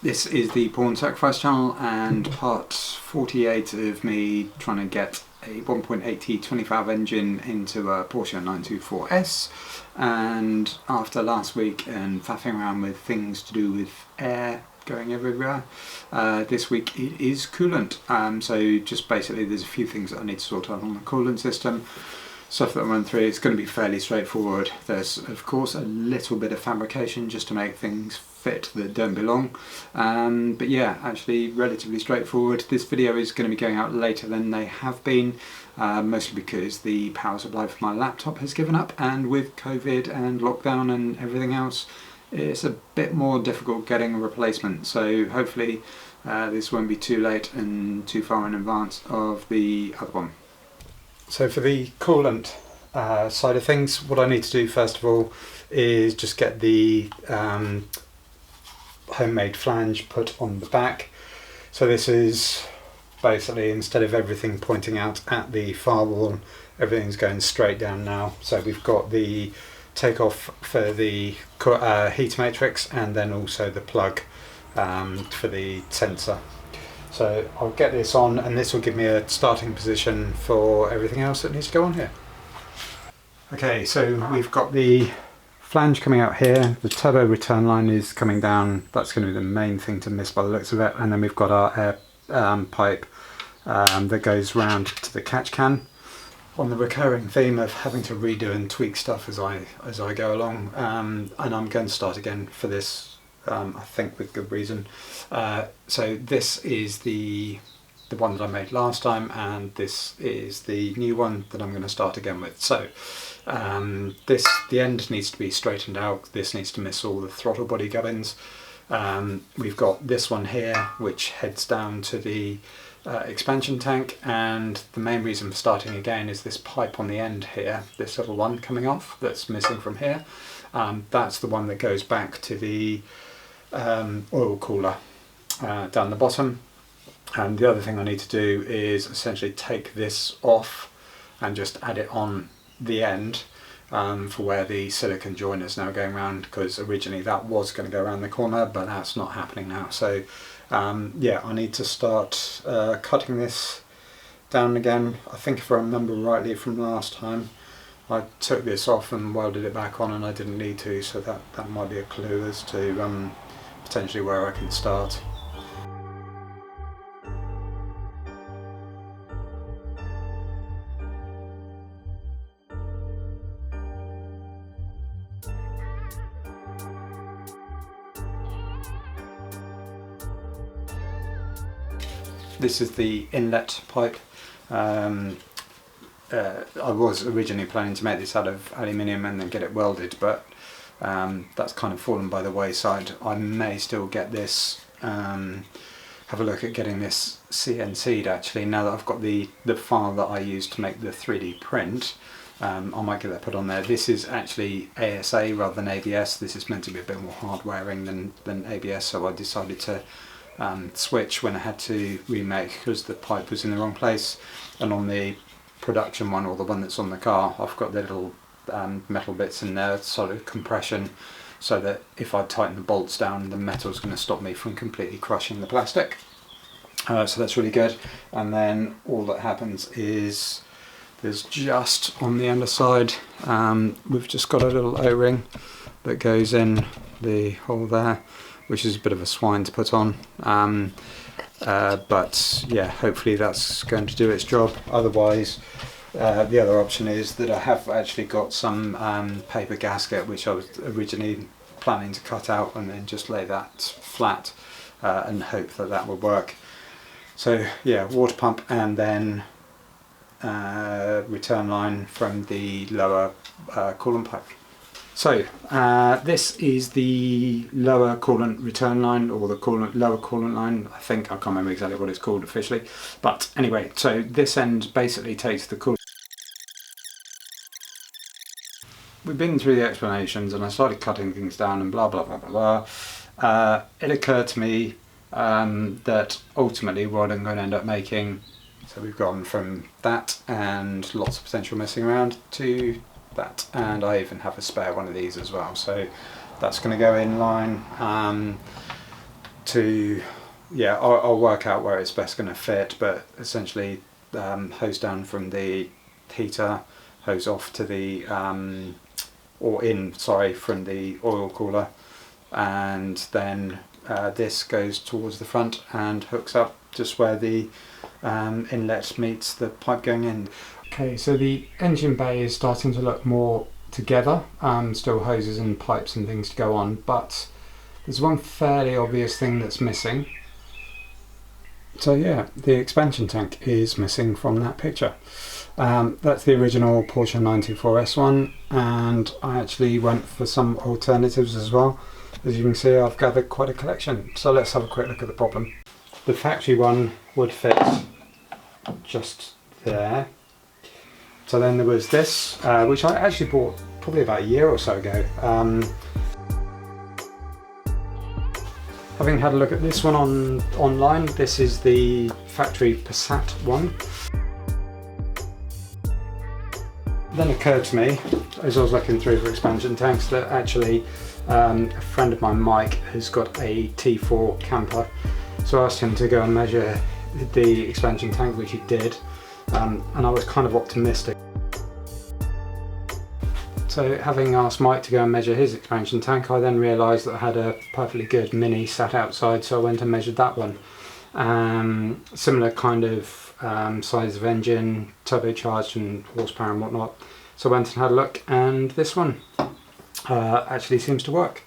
This is the Pawn Sacrifice channel and part 48 of me trying to get a 1.8T 20 valve engine into a Porsche 924S, and after last week and faffing around with things to do with air going everywhere, this week it is coolant. So just basically there's a few things that I need to sort out on the coolant system. Stuff that I run through, it's going to be fairly straightforward. There's of course a little bit of fabrication just to make things fit that don't belong, but yeah, actually relatively straightforward. This video is going to be going out later than they have been, mostly because the power supply for my laptop has given up, and with COVID and lockdown and everything else, it's a bit more difficult getting a replacement. So hopefully this won't be too late and too far in advance of the other one. So for the coolant side of things, what I need to do first of all is just get the homemade flange put on the back. So this is basically, instead of everything pointing out at the firewall, everything's going straight down now. So we've got the takeoff for the heater matrix and then also the plug for the sensor. So I'll get this on, and this will give me a starting position for everything else that needs to go on here. Okay, so we've got the flange coming out here, the turbo return line is coming down. That's going to be the main thing to miss by the looks of it, and then we've got our air pipe that goes round to the catch can. On the recurring theme of having to redo and tweak stuff as I go along, and I'm going to start again for this, I think with good reason. So this is the one that I made last time, and this is the new one that I'm going to start again with. So the end needs to be straightened out. This needs to miss all the throttle body gubbins. We've got this one here which heads down to the expansion tank, and the main reason for starting again is this pipe on the end here, this little one coming off that's missing from here. That's the one that goes back to the oil cooler down the bottom. And the other thing I need to do is essentially take this off and just add it on the end for where the silicone joint is now going around, because originally that was going to go around the corner, but that's not happening now. So yeah, I need to start cutting this down again. I think if I remember rightly from last time, I took this off and welded it back on, and I didn't need to, so that might be a clue as to potentially where I can start. This is the inlet pipe. I was originally planning to make this out of aluminium and then get it welded, but that's kind of fallen by the wayside. I may still get this, have a look at getting this CNC'd actually, now that I've got the file that I used to make the 3D print. I might get that put on there. This is actually ASA rather than ABS. This is meant to be a bit more hard wearing than ABS, so I decided to switch when I had to remake because the pipe was in the wrong place. And on the production one, or the one that's on the car, I've got the little metal bits in there, solid compression, so that if I tighten the bolts down, the metal's going to stop me from completely crushing the plastic. So that's really good. And then all that happens is there's just on the underside, we've just got a little O-ring that goes in the hole there, which is a bit of a swine to put on, but yeah, hopefully that's going to do its job. Otherwise, the other option is that I have actually got some paper gasket which I was originally planning to cut out and then just lay that flat and hope that that would work. So yeah, water pump and then return line from the lower coolant pipe. So this is the lower coolant return line, or the lower coolant line. I think, I can't remember exactly what it's called officially, but anyway, so this end basically takes the coolant. We've been through the explanations and I started cutting things down and blah blah blah blah blah. It occurred to me that ultimately what I'm going to end up making, so we've gone from that and lots of potential messing around to that, and I even have a spare one of these as well, so that's going to go in line to to, yeah, I'll work out where it's best going to fit, but essentially hose down from the heater, hose off to the, from the oil cooler, and then this goes towards the front and hooks up just where the inlet meets the pipe going in. Okay, so the engine bay is starting to look more together, still hoses and pipes and things to go on, but there's one fairly obvious thing that's missing. So yeah, the expansion tank is missing from that picture. That's the original Porsche 924S one, and I actually went for some alternatives as well. As you can see, I've gathered quite a collection, so let's have a quick look at the problem. The factory one would fit just there. So then there was this, which I actually bought probably about a year or so ago. Having had a look at this one online, this is the factory Passat one. Then occurred to me, as I was looking through for expansion tanks, that actually a friend of mine, Mike, has got a T4 camper. So I asked him to go and measure the expansion tank, which he did, and I was kind of optimistic. So having asked Mike to go and measure his expansion tank, I then realised that I had a perfectly good Mini sat outside, so I went and measured that one. Similar kind of size of engine, turbocharged and horsepower and whatnot. So I went and had a look, and this one actually seems to work.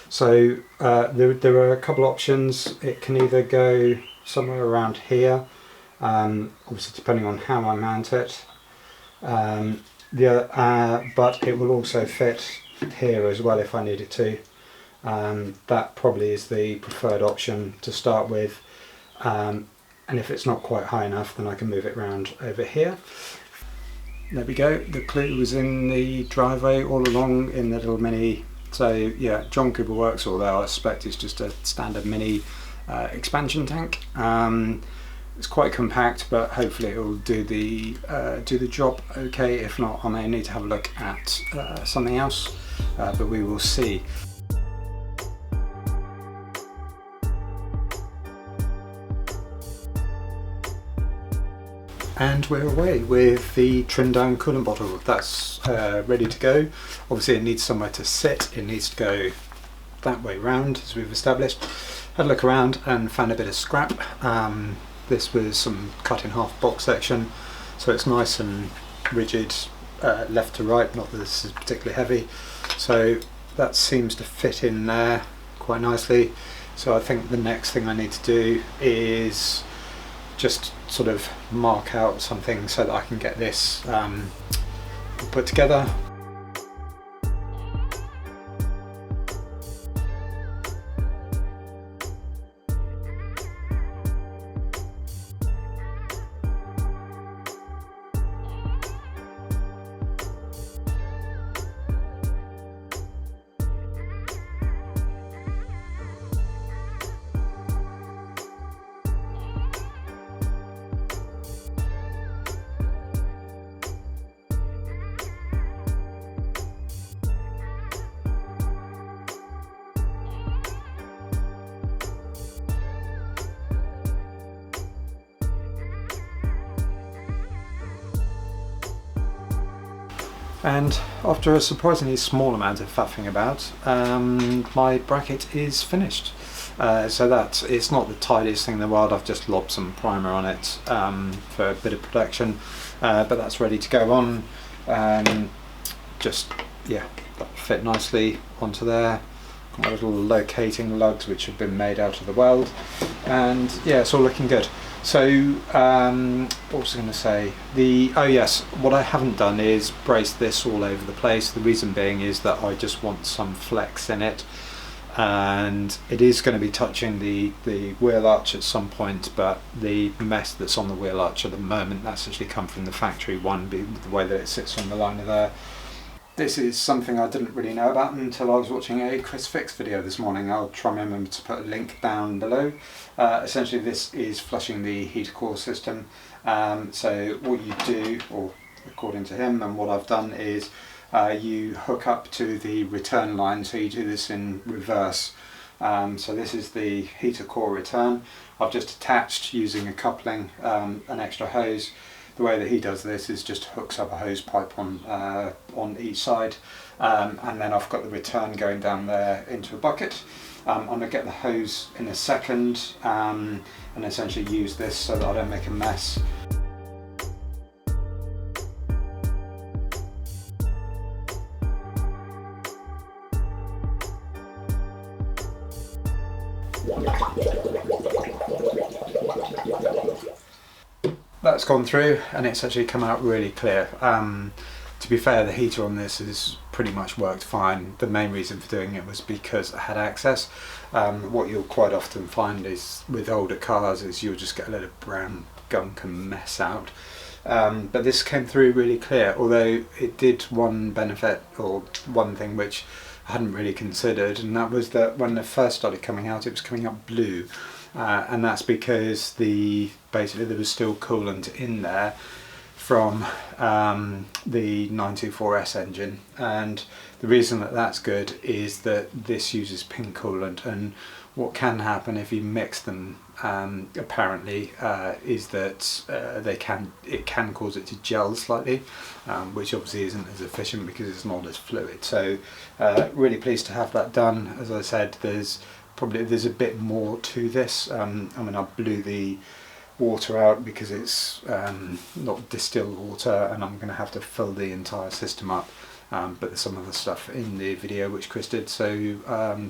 So there are a couple options. It can either go somewhere around here, obviously depending on how I mount it. But it will also fit here as well if I need it to. That probably is the preferred option to start with, and if it's not quite high enough, then I can move it around over here. There we go, the clue was in the driveway all along in the little Mini. So yeah, John Cooper works, although I suspect it's just a standard Mini expansion tank. It's quite compact, but hopefully it will do the job okay. If not, I may need to have a look at something else, but we will see. And we're away with the trimmed down coolant bottle. That's ready to go. Obviously it needs somewhere to sit. It needs to go that way round, as we've established. Had a look around and found a bit of scrap. This was some cut in half box section, so it's nice and rigid left to right, not that this is particularly heavy. So that seems to fit in there quite nicely. So I think the next thing I need to do is just sort of mark out something so that I can get this put together. And after a surprisingly small amount of faffing about, my bracket is finished. So that it's not the tidiest thing in the world. I've just lobbed some primer on it for a bit of protection, but that's ready to go on. Just yeah, that fit nicely onto there. Got my little locating lugs which have been made out of the weld, and yeah, it's all looking good. So what was I going to say? Oh yes, what I haven't done is brace this all over the place. The reason being is that I just want some flex in it, and it is going to be touching the wheel arch at some point, but the mess that's on the wheel arch at the moment, that's actually come from the factory one, the way that it sits on the liner there. This is something I didn't really know about until I was watching a Chris Fix video this morning. I'll try and remember to put a link down below. Essentially this is flushing the heater core system. So what you do, or according to him and what I've done, is you hook up to the return line, so you do this in reverse. So this is the heater core return. I've just attached, using a coupling, an extra hose. The way that he does this is just hooks up a hose pipe on each side, and then I've got the return going down there into a bucket. I'm going to get the hose in a second, and essentially use this so that I don't make a mess. That's gone through and it's actually come out really clear. To be fair, the heater on this has pretty much worked fine. The main reason for doing it was because I had access. What you'll quite often find is with older cars is you'll just get a lot of brown gunk and mess out. But this came through really clear, although it did one benefit, or one thing which I hadn't really considered, and that was that when it first started coming out, it was coming out blue. And that's because basically there was still coolant in there from the 924S engine, and the reason that that's good is that this uses pink coolant, and what can happen if you mix them apparently is that it can cause it to gel slightly, which obviously isn't as efficient because it's not as fluid. So really pleased to have that done. As I said, there's a bit more to this. I mean, I blew the water out because it's not distilled water, and I'm going to have to fill the entire system up, but there's some other stuff in the video which Chris did, so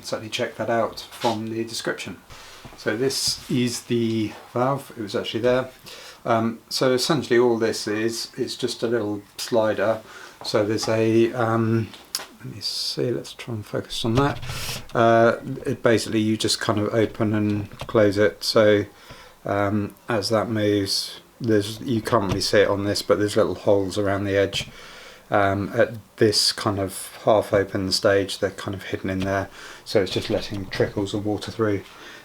certainly check that out from the description. So this is the valve. It was actually there. So essentially all this is, it's just a little slider. So there's a let me see, let's try and focus on that. It basically, you just kind of open and close it, so as that moves, you can't really see it on this, but there's little holes around the edge. At this kind of half open stage, they're kind of hidden in there, so it's just letting trickles of water through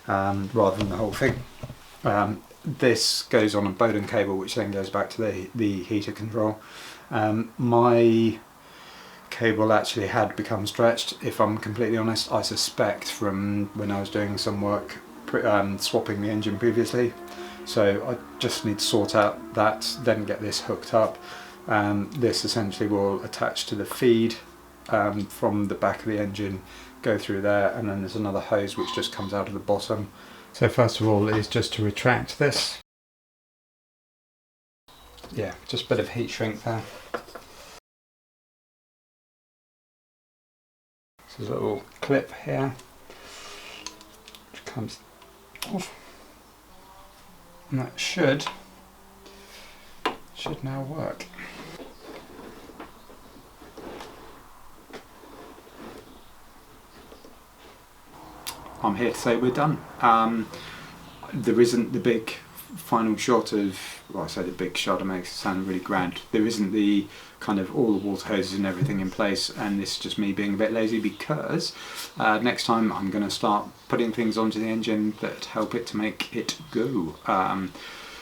rather than the whole thing. This goes on a Bowden cable, which then goes back to the heater control. My cable actually had become stretched, if I'm completely honest. I suspect from when I was doing some work swapping the engine previously, so I just need to sort out that, then get this hooked up. This essentially will attach to the feed from the back of the engine, go through there, and then there's another hose which just comes out of the bottom. So first of all is just to retract this. Yeah, just a bit of heat shrink there. So there's a little clip here which comes off, and that should now work. I'm here to say we're done. There isn't the big final shot of, well, I say the big shot, it makes it sound really grand. There isn't the kind of all the water hoses and everything in place, and this is just me being a bit lazy, because next time I'm going to start putting things onto the engine that help it to make it go.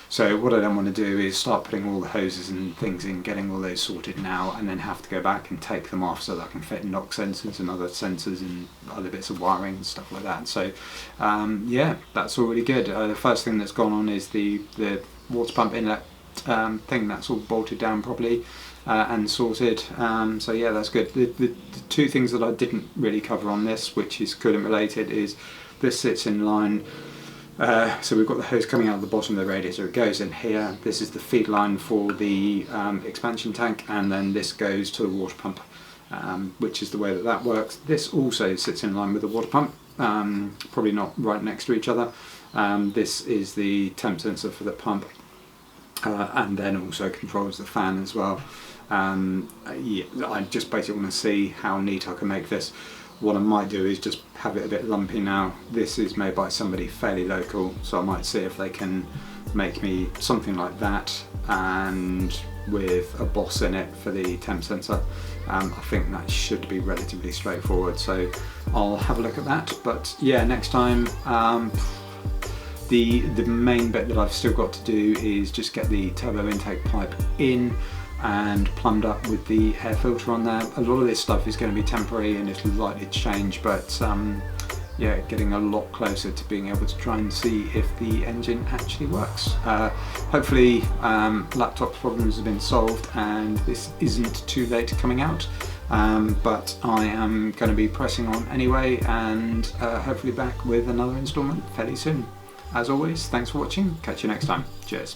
So what I don't want to do is start putting all the hoses and things in, getting all those sorted now, and then have to go back and take them off so that I can fit knock sensors and other sensors and other bits of wiring and stuff like that. So yeah, that's all really good. The first thing that's gone on is the water pump inlet thing. That's all bolted down properly and sorted. So yeah, that's good. The two things that I didn't really cover on this, which is coolant related, is this sits in line. So we've got the hose coming out of the bottom of the radiator, it goes in here. This is the feed line for the expansion tank, and then this goes to the water pump, which is the way that works. This also sits in line with the water pump, probably not right next to each other. This is the temp sensor for the pump, and then also controls the fan as well. Yeah, I just basically want to see how neat I can make this. What I might do is just have it a bit lumpy now. This is made by somebody fairly local, so I might see if they can make me something like that, and with a boss in it for the temp sensor. I think that should be relatively straightforward, so I'll have a look at that. But yeah, next time, the main bit that I've still got to do is just get the turbo intake pipe in and plumbed up with the air filter on there. A lot of this stuff is going to be temporary and it'll likely change, but yeah, getting a lot closer to being able to try and see if the engine actually works. Hopefully laptop problems have been solved and this isn't too late coming out, but I am going to be pressing on anyway, and hopefully back with another instalment fairly soon. As always, thanks for watching, catch you next time, cheers.